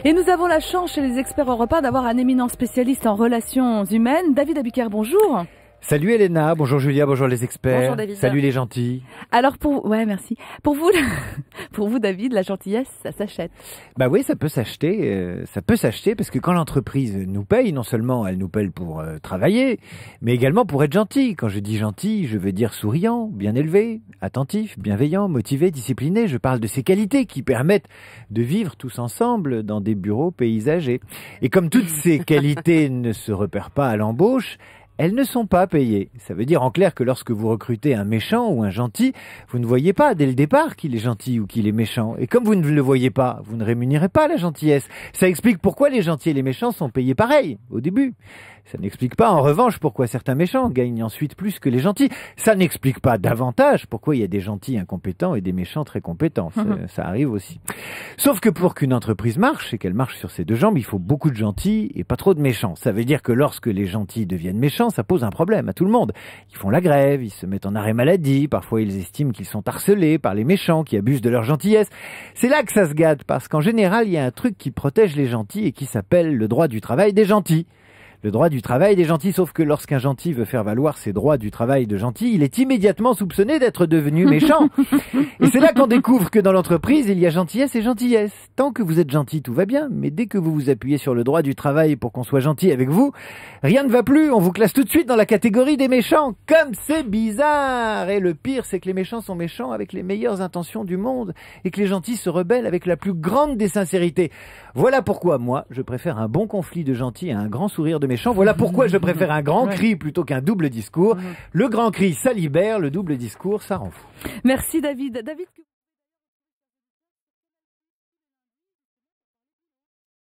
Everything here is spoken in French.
Et nous avons la chance chez les experts Europe 1 d'avoir un éminent spécialiste en relations humaines, David Abiker, bonjour. Salut Elena, bonjour Julia, bonjour les experts. Bonjour David. Salut les gentils. Alors merci. Pour vous David, la gentillesse, ça s'achète. Bah oui, ça peut s'acheter, parce que quand l'entreprise nous paye, non seulement elle nous paye pour travailler, mais également pour être gentil. Quand je dis gentil, je veux dire souriant, bien élevé, attentif, bienveillant, motivé, discipliné. Je parle de ces qualités qui permettent de vivre tous ensemble dans des bureaux paysagers. Et comme toutes ces qualités ne se repèrent pas à l'embauche, elles ne sont pas payées. Ça veut dire en clair que lorsque vous recrutez un méchant ou un gentil, vous ne voyez pas dès le départ qu'il est gentil ou qu'il est méchant. Et comme vous ne le voyez pas, vous ne rémunérez pas la gentillesse. Ça explique pourquoi les gentils et les méchants sont payés pareil au début. Ça n'explique pas en revanche pourquoi certains méchants gagnent ensuite plus que les gentils. Ça n'explique pas davantage pourquoi il y a des gentils incompétents et des méchants très compétents. Ça arrive aussi. Sauf que pour qu'une entreprise marche et qu'elle marche sur ses deux jambes, il faut beaucoup de gentils et pas trop de méchants. Ça veut dire que lorsque les gentils deviennent méchants, ça pose un problème à tout le monde. Ils font la grève, ils se mettent en arrêt maladie, parfois ils estiment qu'ils sont harcelés par les méchants qui abusent de leur gentillesse. C'est là que ça se gâte parce qu'en général, il y a un truc qui protège les gentils et qui s'appelle le droit du travail des gentils. Le droit du travail des gentils, sauf que lorsqu'un gentil veut faire valoir ses droits du travail de gentil, il est immédiatement soupçonné d'être devenu méchant. Et c'est là qu'on découvre que dans l'entreprise, il y a gentillesse et gentillesse. Tant que vous êtes gentil, tout va bien, mais dès que vous vous appuyez sur le droit du travail pour qu'on soit gentil avec vous, rien ne va plus, on vous classe tout de suite dans la catégorie des méchants. Comme c'est bizarre! Et le pire, c'est que les méchants sont méchants avec les meilleures intentions du monde, et que les gentils se rebellent avec la plus grande des sincérités. Voilà pourquoi, moi, je préfère un bon conflit de gentils à un grand sourire de méchant. Voilà pourquoi je préfère un grand cri plutôt qu'un double discours. Le grand cri, ça libère. Le double discours, ça rend fou. Merci David.